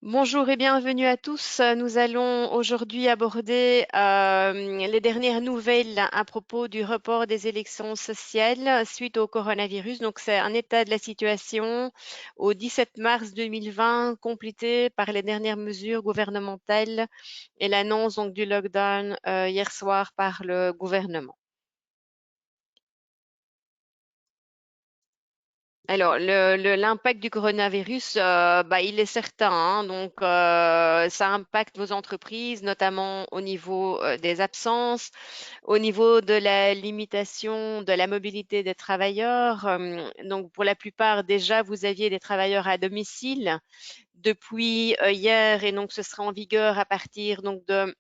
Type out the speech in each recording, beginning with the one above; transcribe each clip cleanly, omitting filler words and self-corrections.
Bonjour et bienvenue à tous. Nous allons aujourd'hui aborder les dernières nouvelles à propos du report des élections sociales suite au coronavirus. Donc, c'est un état de la situation au 17 mars 2020, complété par les dernières mesures gouvernementales et l'annonce donc du lockdown hier soir par le gouvernement. Alors, l'impact du coronavirus, il est certain, hein. Donc, ça impacte vos entreprises, notamment au niveau des absences, au niveau de la limitation de la mobilité des travailleurs. Donc, pour la plupart, déjà, vous aviez des travailleurs à domicile depuis hier, et donc ce sera en vigueur à partir donc de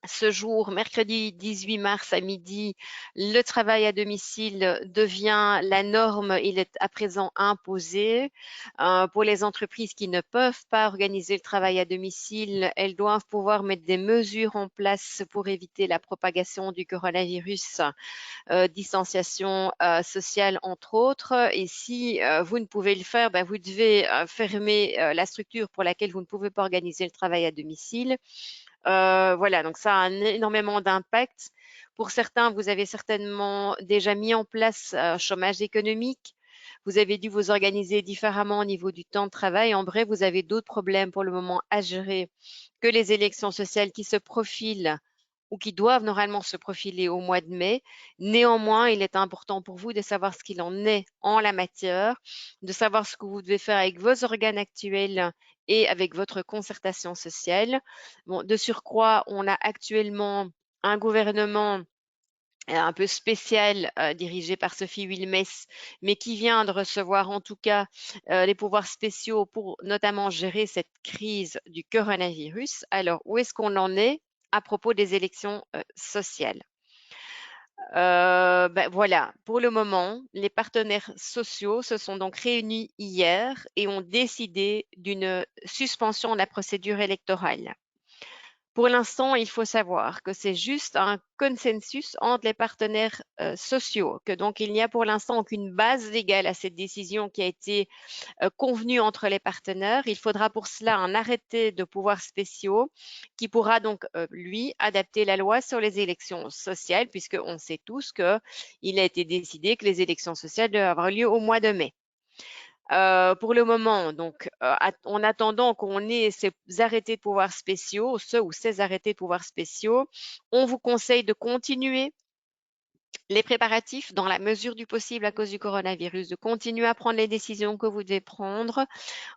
ce jour, mercredi 18 mars à midi, le travail à domicile devient la norme. Il est à présent imposé. Pour les entreprises qui ne peuvent pas organiser le travail à domicile, elles doivent pouvoir mettre des mesures en place pour éviter la propagation du coronavirus, distanciation sociale entre autres. Et si vous ne pouvez le faire, vous devez fermer la structure pour laquelle vous ne pouvez pas organiser le travail à domicile. Voilà, donc ça a énormément d'impact. Pour certains, vous avez certainement déjà mis en place un chômage économique. Vous avez dû vous organiser différemment au niveau du temps de travail. En bref, vous avez d'autres problèmes pour le moment à gérer que les élections sociales qui se profilent ou qui doivent normalement se profiler au mois de mai. Néanmoins, il est important pour vous de savoir ce qu'il en est en la matière, de savoir ce que vous devez faire avec vos organes actuels et avec votre concertation sociale. Bon, de surcroît, on a actuellement un gouvernement un peu spécial dirigé par Sophie Wilmès, mais qui vient de recevoir en tout cas les pouvoirs spéciaux pour notamment gérer cette crise du coronavirus. Alors, où est-ce qu'on en est à propos des élections sociales? Voilà, pour le moment, les partenaires sociaux se sont donc réunis hier et ont décidé d'une suspension de la procédure électorale. Pour l'instant, il faut savoir que c'est juste un consensus entre les partenaires sociaux, que donc il n'y a pour l'instant aucune base légale à cette décision qui a été convenue entre les partenaires. Il faudra pour cela un arrêté de pouvoirs spéciaux qui pourra donc, lui, adapter la loi sur les élections sociales, puisqu'on sait tous qu'il a été décidé que les élections sociales doivent avoir lieu au mois de mai. Pour le moment, donc, en attendant qu'on ait ces arrêtés de pouvoirs spéciaux, ce ou ces arrêtés de pouvoirs spéciaux, on vous conseille de continuer les préparatifs dans la mesure du possible à cause du coronavirus, de continuer à prendre les décisions que vous devez prendre,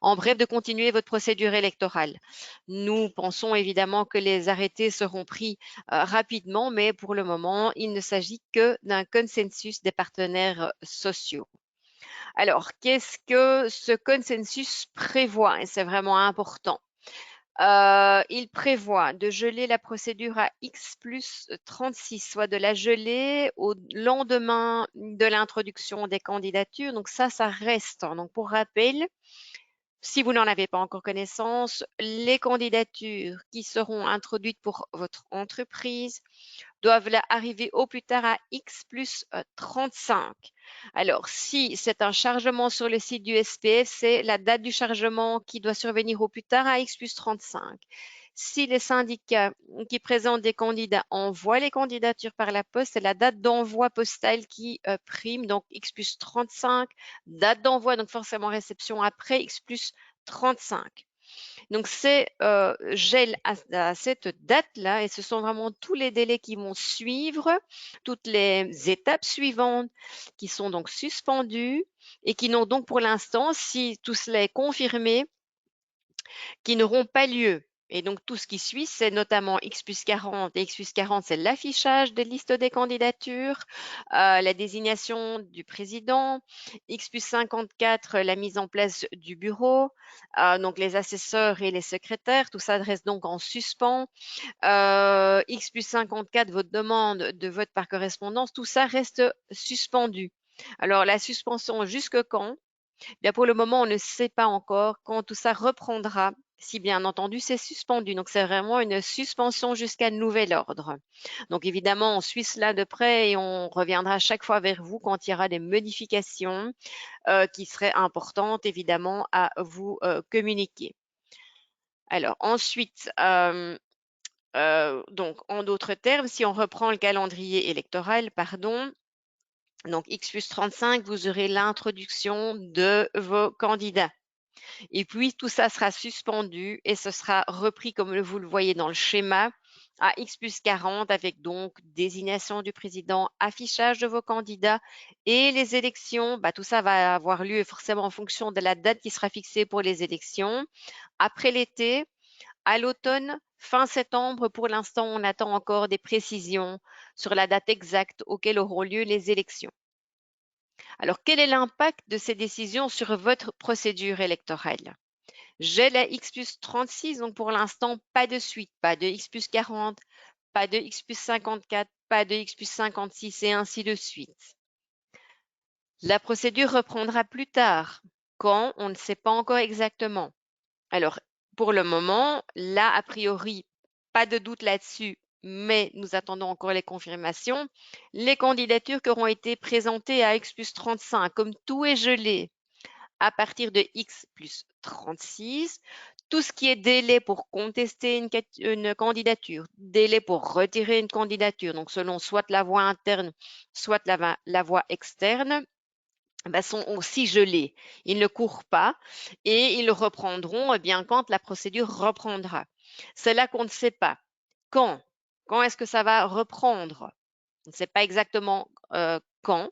en bref, de continuer votre procédure électorale. Nous pensons évidemment que les arrêtés seront pris rapidement, mais pour le moment, il ne s'agit que d'un consensus des partenaires sociaux. Alors, qu'est-ce que ce consensus prévoit? Et c'est vraiment important. Il prévoit de geler la procédure à X plus 36, soit de la geler au lendemain de l'introduction des candidatures. Donc ça reste, hein. Donc pour rappel, si vous n'en avez pas encore connaissance, les candidatures qui seront introduites pour votre entreprise doivent arriver au plus tard à X plus 35. Alors, si c'est un chargement sur le site du SPF, c'est la date du chargement qui doit survenir au plus tard à X plus 35. Si les syndicats qui présentent des candidats envoient les candidatures par la poste, c'est la date d'envoi postal qui prime, donc X plus 35, date d'envoi, donc forcément réception après X plus 35. Donc c'est gel à cette date-là, et ce sont vraiment tous les délais qui vont suivre, toutes les étapes suivantes qui sont donc suspendues et qui n'ont donc pour l'instant, si tout cela est confirmé, qui n'auront pas lieu. Et donc, tout ce qui suit, c'est notamment X plus 40. Et X plus 40, c'est l'affichage des listes des candidatures, la désignation du président. X plus 54, la mise en place du bureau, donc les assesseurs et les secrétaires. Tout ça reste donc en suspens. X plus 54, votre demande de vote par correspondance, tout ça reste suspendu. Alors, la suspension jusque quand? Bien, pour le moment, on ne sait pas encore quand tout ça reprendra, si bien entendu c'est suspendu. Donc c'est vraiment une suspension jusqu'à nouvel ordre. Donc évidemment, on suit cela de près et on reviendra à chaque fois vers vous quand il y aura des modifications qui seraient importantes évidemment à vous communiquer. Alors ensuite, donc en d'autres termes, si on reprend le calendrier électoral, pardon, donc X plus 35, vous aurez l'introduction de vos candidats. Et puis, tout ça sera suspendu et ce sera repris comme vous le voyez dans le schéma à X plus 40 avec donc désignation du président, affichage de vos candidats et les élections. Tout ça va avoir lieu forcément en fonction de la date qui sera fixée pour les élections. Après l'été, à l'automne, fin septembre, pour l'instant, on attend encore des précisions sur la date exacte auquel auront lieu les élections. Alors, quel est l'impact de ces décisions sur votre procédure électorale? J'ai la X plus 36, donc pour l'instant, pas de suite, pas de X plus 40, pas de X plus 54, pas de X plus 56 et ainsi de suite. La procédure reprendra plus tard. Quand? On ne sait pas encore exactement. Alors, pour le moment, là, a priori, pas de doute là-dessus, mais nous attendons encore les confirmations. Les candidatures qui auront été présentées à X plus 35, comme tout est gelé, à partir de X plus 36, tout ce qui est délai pour contester une candidature, délai pour retirer une candidature, donc selon soit la voie interne, soit la voie externe, sont aussi gelés. Ils ne courent pas et ils reprendront bien quand la procédure reprendra. C'est là qu'on ne sait pas. Quand? Quand est-ce que ça va reprendre? On ne sait pas exactement quand.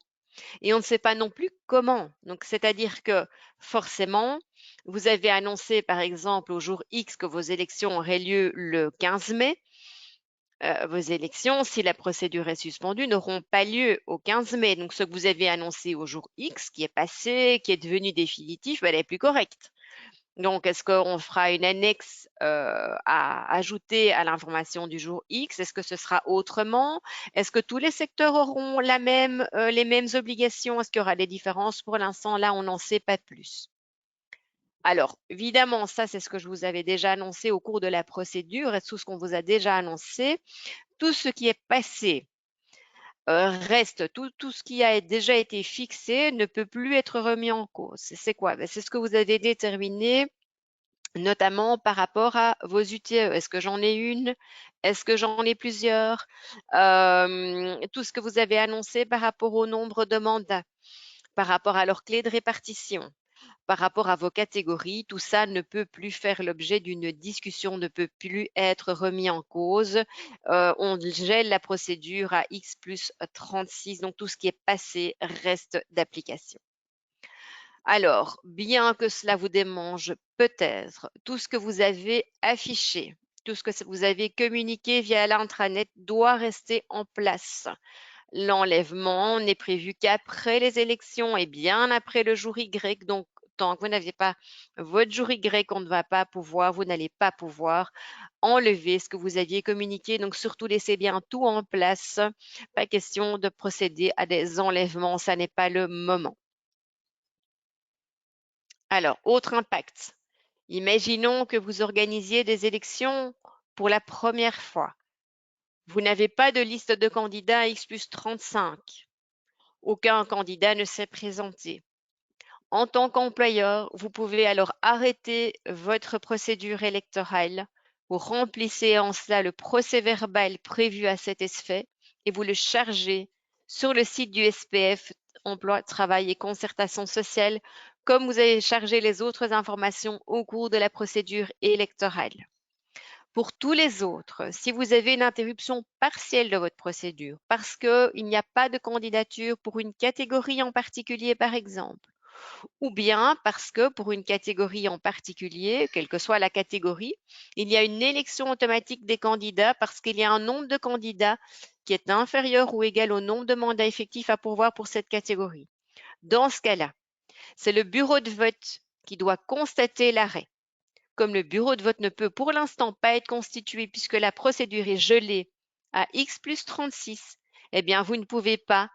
Et on ne sait pas non plus comment. Donc, c'est-à-dire que forcément, vous avez annoncé, par exemple, au jour X que vos élections auraient lieu le 15 mai. Vos élections, si la procédure est suspendue, n'auront pas lieu au 15 mai. Donc, ce que vous avez annoncé au jour X, qui est passé, qui est devenu définitif, elle est plus correcte. Donc, est-ce qu'on fera une annexe à ajouter à l'information du jour X? Est-ce que ce sera autrement? Est-ce que tous les secteurs auront les mêmes obligations? Est-ce qu'il y aura des différences? Pour l'instant, là, on n'en sait pas plus. Alors, évidemment, ça, c'est ce que je vous avais déjà annoncé au cours de la procédure et tout ce qu'on vous a déjà annoncé. Tout ce qui est passé reste, tout ce qui a déjà été fixé ne peut plus être remis en cause. C'est quoi? C'est ce que vous avez déterminé notamment par rapport à vos UTE. Est-ce que j'en ai une? Est-ce que j'en ai plusieurs? Tout ce que vous avez annoncé par rapport au nombre de mandats, par rapport à leur clé de répartition, par rapport à vos catégories, tout ça ne peut plus faire l'objet d'une discussion, ne peut plus être remis en cause. On gèle la procédure à X plus 36, donc tout ce qui est passé reste d'application. Alors, bien que cela vous démange peut-être, tout ce que vous avez affiché, tout ce que vous avez communiqué via l'intranet doit rester en place. L'enlèvement n'est prévu qu'après les élections et bien après le jour Y. Donc, tant que vous n'avez pas votre jour Y, vous n'allez pas pouvoir enlever ce que vous aviez communiqué. Donc, surtout, laissez bien tout en place. Pas question de procéder à des enlèvements, ça n'est pas le moment. Alors, autre impact. Imaginons que vous organisiez des élections pour la première fois. Vous n'avez pas de liste de candidats X plus 35. Aucun candidat ne s'est présenté. En tant qu'employeur, vous pouvez alors arrêter votre procédure électorale. Vous remplissez en cela le procès-verbal prévu à cet effet et vous le chargez sur le site du SPF, Emploi, Travail et Concertation sociale, comme vous avez chargé les autres informations au cours de la procédure électorale. Pour tous les autres, si vous avez une interruption partielle de votre procédure parce qu'il n'y a pas de candidature pour une catégorie en particulier, par exemple, ou bien parce que pour une catégorie en particulier, quelle que soit la catégorie, il y a une élection automatique des candidats parce qu'il y a un nombre de candidats qui est inférieur ou égal au nombre de mandats effectifs à pourvoir pour cette catégorie. Dans ce cas-là, c'est le bureau de vote qui doit constater l'arrêt. Comme le bureau de vote ne peut pour l'instant pas être constitué puisque la procédure est gelée à X plus 36, eh bien, vous ne pouvez pas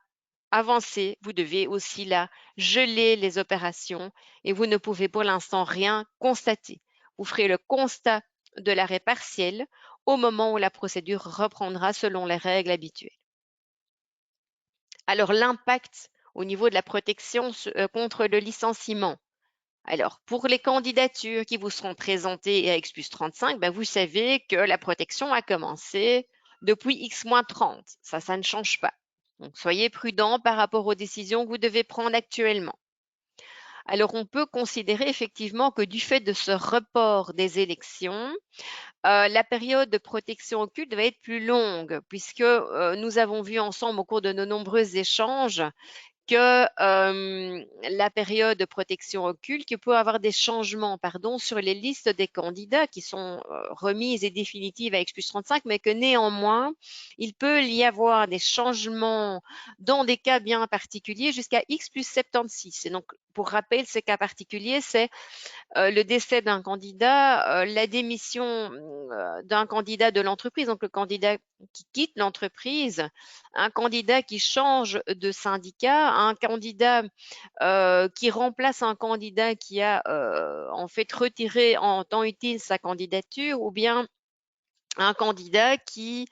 avancer. Vous devez aussi là geler les opérations et vous ne pouvez pour l'instant rien constater. Vous ferez le constat de l'arrêt partiel au moment où la procédure reprendra selon les règles habituelles. Alors, l'impact au niveau de la protection contre le licenciement. Alors, pour les candidatures qui vous seront présentées à X plus 35, ben, vous savez que la protection a commencé depuis X-30. Ça ne change pas. Donc, soyez prudent par rapport aux décisions que vous devez prendre actuellement. Alors, on peut considérer effectivement que du fait de ce report des élections, la période de protection occulte va être plus longue, puisque nous avons vu ensemble au cours de nos nombreux échanges que la période de protection occulte, qu'il peut avoir des changements, pardon, sur les listes des candidats qui sont remises et définitives à X plus 35, mais que néanmoins, il peut y avoir des changements dans des cas bien particuliers jusqu'à X plus 76. Et donc, pour rappel, ces cas particuliers, c'est le décès d'un candidat, la démission d'un candidat de l'entreprise, donc le candidat qui quitte l'entreprise, un candidat qui change de syndicat, un candidat qui remplace un candidat qui a en fait retiré en temps utile sa candidature, ou bien un candidat qui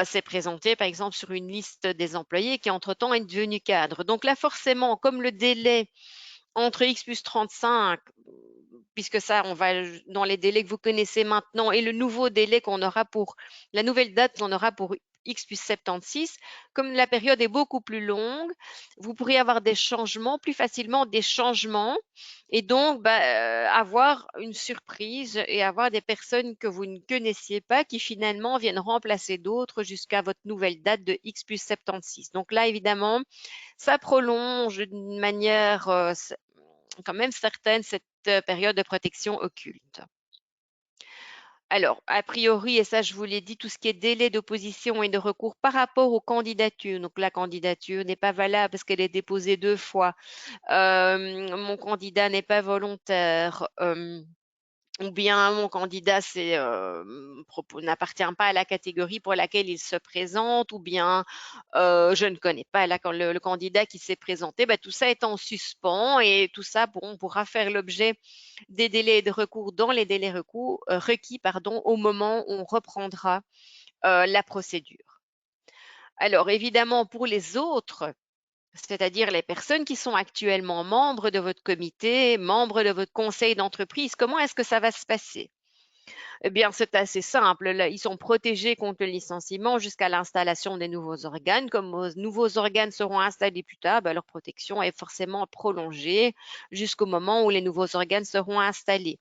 s'est présenté par exemple sur une liste des employés qui entre-temps est devenu cadre. Donc là forcément, comme le délai entre X plus 35, puisque ça, on va dans les délais que vous connaissez maintenant, et le nouveau délai qu'on aura pour, la nouvelle date qu'on aura pour X plus 76, comme la période est beaucoup plus longue, vous pourrez avoir des changements, plus facilement des changements, et donc avoir une surprise et avoir des personnes que vous ne connaissiez pas qui finalement viennent remplacer d'autres jusqu'à votre nouvelle date de X plus 76. Donc là, évidemment, ça prolonge d'une manière quand même certaine cette période de protection occulte. Alors, a priori, et ça je vous l'ai dit, tout ce qui est délai d'opposition et de recours par rapport aux candidatures, donc la candidature n'est pas valable parce qu'elle est déposée 2 fois, mon candidat n'est pas volontaire, ou bien mon candidat n'appartient pas à la catégorie pour laquelle il se présente, ou bien je ne connais pas le candidat qui s'est présenté, tout ça est en suspens, et tout ça on pourra faire l'objet des délais de recours dans les délais requis au moment où on reprendra la procédure. Alors évidemment, pour les autres, c'est-à-dire les personnes qui sont actuellement membres de votre comité, membres de votre conseil d'entreprise, comment est-ce que ça va se passer? Eh bien, c'est assez simple. Là, ils sont protégés contre le licenciement jusqu'à l'installation des nouveaux organes. Comme vos nouveaux organes seront installés plus tard, leur protection est forcément prolongée jusqu'au moment où les nouveaux organes seront installés.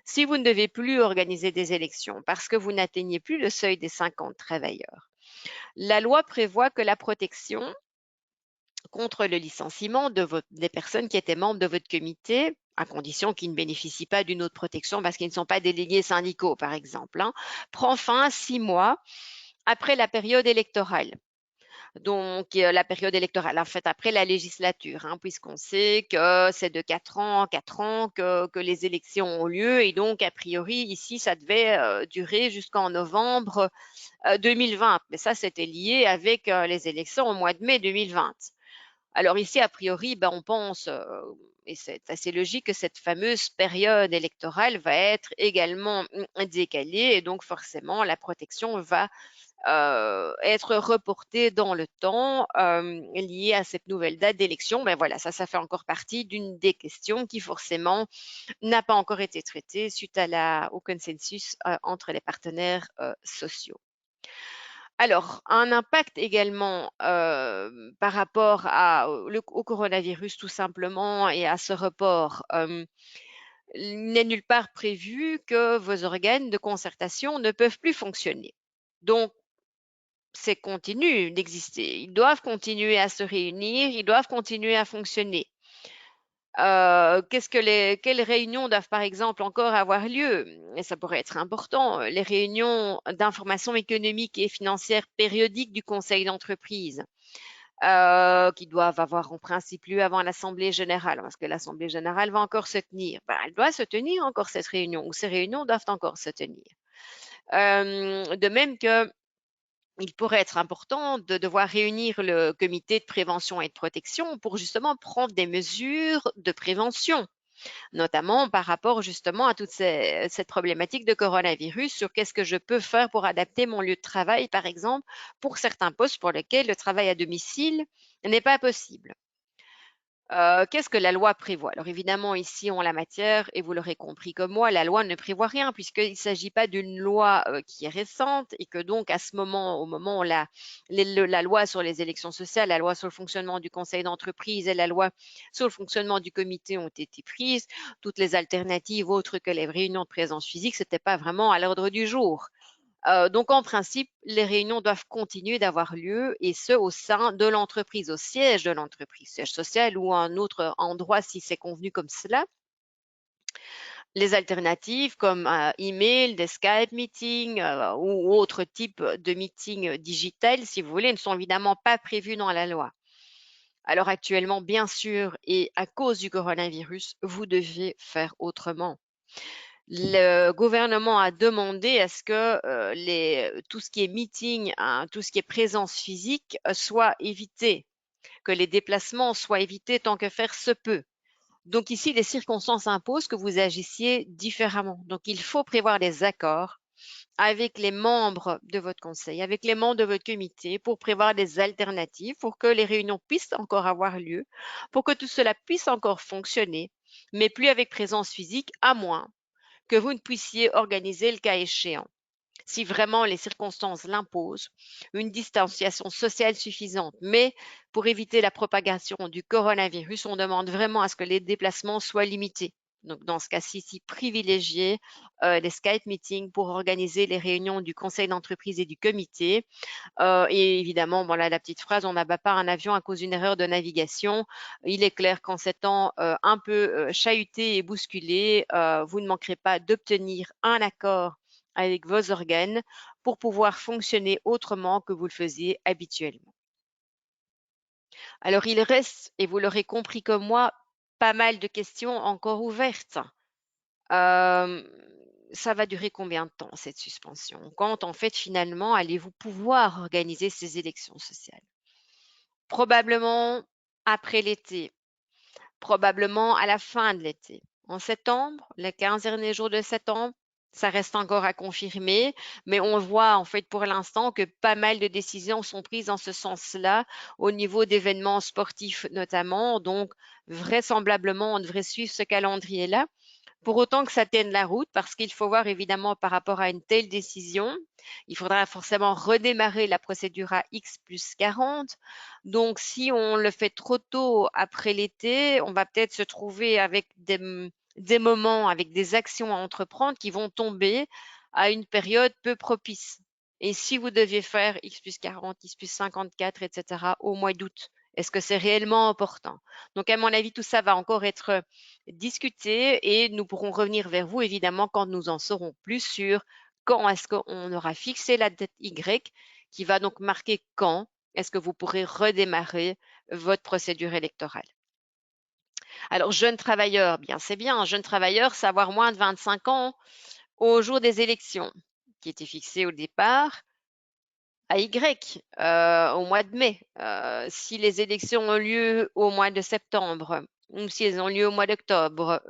Si vous ne devez plus organiser des élections parce que vous n'atteignez plus le seuil des 50 travailleurs, la loi prévoit que la protection contre le licenciement des personnes qui étaient membres de votre comité, à condition qu'ils ne bénéficient pas d'une autre protection parce qu'ils ne sont pas délégués syndicaux, par exemple, prend fin 6 mois après la période électorale. Donc, la période électorale, en fait, après la législature, puisqu'on sait que c'est de 4 ans que les élections ont lieu, et donc, a priori, ici, ça devait durer jusqu'en novembre 2020. Mais ça, c'était lié avec les élections au mois de mai 2020. Alors ici, a priori, on pense, et c'est assez logique, que cette fameuse période électorale va être également décalée, et donc forcément la protection va être reportée dans le temps liée à cette nouvelle date d'élection. Mais voilà, ça fait encore partie d'une des questions qui forcément n'a pas encore été traitée suite au consensus entre les partenaires sociaux. Alors, un impact également par rapport au coronavirus tout simplement, et à ce report. Il n'est nulle part prévu que vos organes de concertation ne peuvent plus fonctionner. Donc, c'est continu d'exister. Ils doivent continuer à se réunir, ils doivent continuer à fonctionner. Quelles réunions doivent par exemple encore avoir lieu? Et ça pourrait être important, les réunions d'information économique et financière périodiques du conseil d'entreprise, qui doivent avoir en principe lieu avant l'assemblée générale, parce que l'assemblée générale va encore se tenir. Elle doit se tenir encore cette réunion, ou ces réunions doivent encore se tenir. De même que il pourrait être important de devoir réunir le comité de prévention et de protection pour justement prendre des mesures de prévention, notamment par rapport justement à toute cette problématique de coronavirus, sur qu'est-ce que je peux faire pour adapter mon lieu de travail, par exemple, pour certains postes pour lesquels le travail à domicile n'est pas possible. Qu'est-ce que la loi prévoit? Alors évidemment, ici en la matière, et vous l'aurez compris comme moi, la loi ne prévoit rien puisqu'il ne s'agit pas d'une loi qui est récente et que donc à ce moment, au moment où la loi sur les élections sociales, la loi sur le fonctionnement du conseil d'entreprise et la loi sur le fonctionnement du comité ont été prises, toutes les alternatives autres que les réunions de présence physique, c'était pas vraiment à l'ordre du jour. Donc, en principe, les réunions doivent continuer d'avoir lieu et ce, au sein de l'entreprise, au siège de l'entreprise, siège social ou un autre endroit si c'est convenu comme cela. Les alternatives comme email, des Skype meetings ou autres types de meetings digitales, si vous voulez, ne sont évidemment pas prévus dans la loi. Alors actuellement, bien sûr, et à cause du coronavirus, vous devez faire autrement. Le gouvernement a demandé à ce que tout ce qui est meeting, hein, tout ce qui est présence physique soit évité, que les déplacements soient évités tant que faire se peut. Donc ici, les circonstances imposent que vous agissiez différemment. Donc il faut prévoir des accords avec les membres de votre conseil, avec les membres de votre comité pour prévoir des alternatives, pour que les réunions puissent encore avoir lieu, pour que tout cela puisse encore fonctionner, mais plus avec présence physique, à moins que vous ne puissiez organiser le cas échéant. Si vraiment les circonstances l'imposent, une distanciation sociale suffisante. Mais pour éviter la propagation du coronavirus, on demande vraiment à ce que les déplacements soient limités. Donc, dans ce cas-ci, privilégier les Skype meetings pour organiser les réunions du conseil d'entreprise et du comité. Et évidemment, voilà la petite phrase, on n'abat pas un avion à cause d'une erreur de navigation. Il est clair qu'en ces temps un peu chahutés et bousculés, vous ne manquerez pas d'obtenir un accord avec vos organes pour pouvoir fonctionner autrement que vous le faisiez habituellement. Alors, il reste, et vous l'aurez compris comme moi, pas mal de questions encore ouvertes. Euh, Ça va durer combien de temps, cette suspension? Quand, en fait, finalement, allez-vous pouvoir organiser ces élections sociales? Probablement après l'été, probablement à la fin de l'été. En septembre, les 15 derniers jours de septembre, ça reste encore à confirmer, mais on voit en fait pour l'instant que pas mal de décisions sont prises en ce sens-là au niveau d'événements sportifs notamment. Donc, vraisemblablement, on devrait suivre ce calendrier-là. Pour autant que ça tienne la route, parce qu'il faut voir évidemment par rapport à une telle décision, il faudra forcément redémarrer la procédure à X plus 40. Donc, si on le fait trop tôt après l'été, on va peut-être se trouver avec des moments, avec des actions à entreprendre qui vont tomber à une période peu propice. Et si vous deviez faire X plus 40, X plus 54, etc. au mois d'août, est-ce que c'est réellement important? Donc, à mon avis, tout ça va encore être discuter et nous pourrons revenir vers vous évidemment quand nous en saurons plus sur quand est-ce qu'on aura fixé la date Y qui va donc marquer quand est-ce que vous pourrez redémarrer votre procédure électorale. Alors, jeune travailleur, bien c'est bien, jeune travailleur, c'est avoir moins de 25 ans au jour des élections qui était fixé au départ à Y au mois de mai. Si les élections ont lieu au mois de septembre ou si elles ont lieu au mois d'octobre,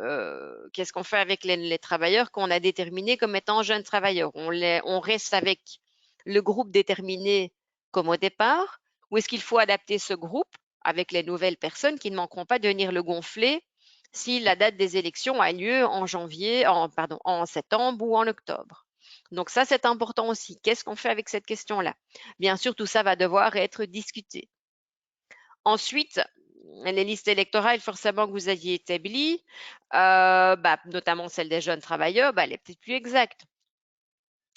qu'est-ce qu'on fait avec les travailleurs qu'on a déterminés comme étant jeunes travailleurs? On reste avec le groupe déterminé comme au départ ou est-ce qu'il faut adapter ce groupe avec les nouvelles personnes qui ne manqueront pas de venir le gonfler si la date des élections a lieu en janvier, en septembre ou en octobre? Donc ça, c'est important aussi. Qu'est-ce qu'on fait avec cette question-là? Bien sûr, tout ça va devoir être discuté. Ensuite, les listes électorales, forcément, que vous aviez établies, notamment celle des jeunes travailleurs, elle est peut-être plus exacte.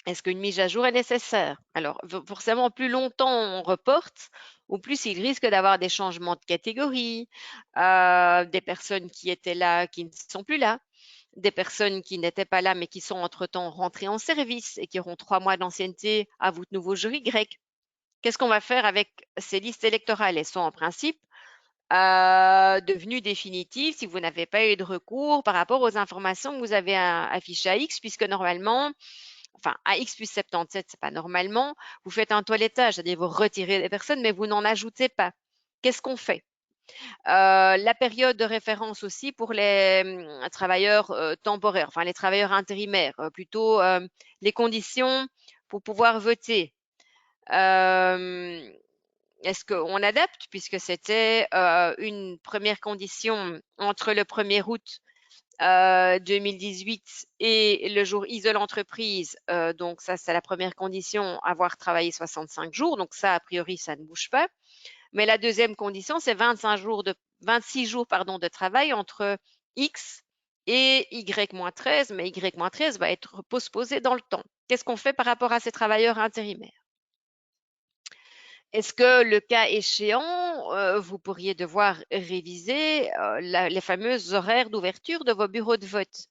Est-ce qu'une mise à jour est nécessaire? Alors, forcément, plus longtemps on reporte, ou plus il risque d'avoir des changements de catégorie, des personnes qui étaient là, qui ne sont plus là, des personnes qui n'étaient pas là, mais qui sont entre-temps rentrées en service et qui auront 3 mois d'ancienneté à votre nouveau jury grec. Qu'est-ce qu'on va faire avec ces listes électorales? Elles sont en principe devenues définitives si vous n'avez pas eu de recours par rapport aux informations que vous avez affichées à X, puisque normalement, enfin à X plus 77, c'est pas normalement, vous faites un toilettage, c'est-à-dire vous retirez des personnes, mais vous n'en ajoutez pas. Qu'est-ce qu'on fait? La période de référence aussi pour les travailleurs temporaires, enfin les travailleurs intérimaires, plutôt les conditions pour pouvoir voter. Euh, est-ce qu'on adapte puisque c'était une première condition entre le 1er août 2018 et le jour isole entreprise, donc ça c'est la première condition, avoir travaillé 65 jours, donc ça a priori ça ne bouge pas. Mais la deuxième condition c'est 26 jours pardon, de travail entre X et Y-13, mais Y-13 va être postposé dans le temps. Qu'est-ce qu'on fait par rapport à ces travailleurs intérimaires? Est-ce que le cas échéant, vous pourriez devoir réviser les fameux horaires d'ouverture de vos bureaux de vote?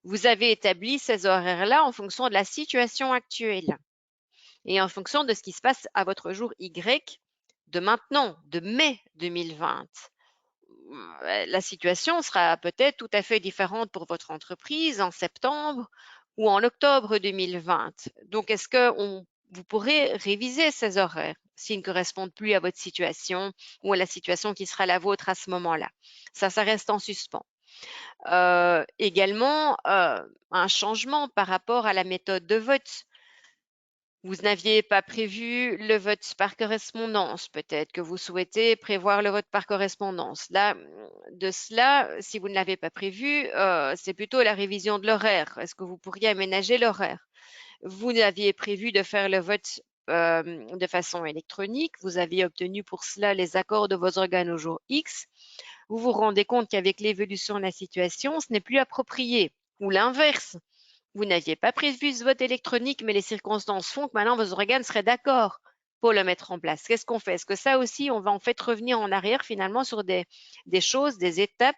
Vous avez établi ces horaires-là en fonction de la situation actuelle et en fonction de ce qui se passe à votre jour Y de maintenant, de mai 2020. La situation sera peut-être tout à fait différente pour votre entreprise en septembre ou en octobre 2020. Donc, est-ce que vous pourrez réviser ces horaires s'ils ne correspondent plus à votre situation ou à la situation qui sera la vôtre à ce moment-là? Ça reste en suspens. Également, un changement par rapport à la méthode de vote. Vous n'aviez pas prévu le vote par correspondance. Peut-être que vous souhaitez prévoir le vote par correspondance. Là, de cela, si vous ne l'avez pas prévu, c'est plutôt la révision de l'horaire. Est-ce que vous pourriez aménager l'horaire? Vous aviez prévu de faire le vote de façon électronique. Vous aviez obtenu pour cela les accords de vos organes au jour X. Vous vous rendez compte qu'avec l'évolution de la situation, ce n'est plus approprié. Ou l'inverse, vous n'aviez pas prévu ce vote électronique, mais les circonstances font que maintenant vos organes seraient d'accord pour le mettre en place. Qu'est-ce qu'on fait? Est-ce que ça aussi, on va en fait revenir en arrière finalement sur des choses, des étapes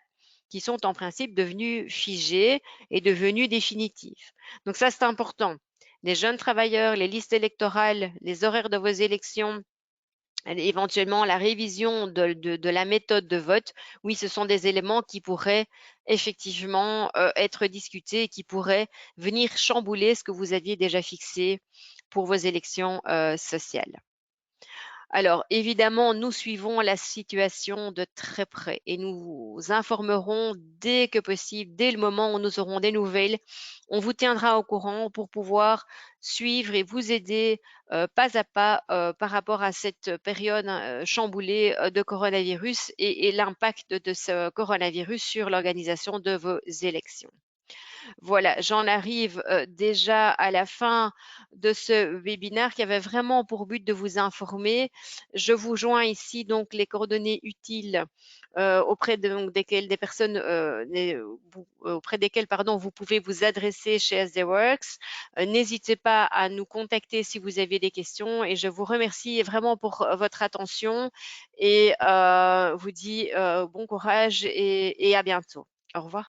qui sont en principe devenues figées et devenues définitives? Donc ça, c'est important. Les jeunes travailleurs, les listes électorales, les horaires de vos élections, éventuellement la révision de la méthode de vote, oui, ce sont des éléments qui pourraient effectivement être discutés et qui pourraient venir chambouler ce que vous aviez déjà fixé pour vos élections sociales. Alors, évidemment, nous suivons la situation de très près et nous vous informerons dès que possible, dès le moment où nous aurons des nouvelles. On vous tiendra au courant pour pouvoir suivre et vous aider pas à pas par rapport à cette période chamboulée de coronavirus et l'impact de ce coronavirus sur l'organisation de vos élections. Voilà, j'en arrive déjà à la fin de ce webinaire qui avait vraiment pour but de vous informer. Je vous joins ici donc les coordonnées utiles auprès desquelles des personnes, auprès desquelles pardon, vous pouvez vous adresser chez SDWorks. N'hésitez pas à nous contacter si vous avez des questions et je vous remercie vraiment pour votre attention et vous dis bon courage et à bientôt. Au revoir.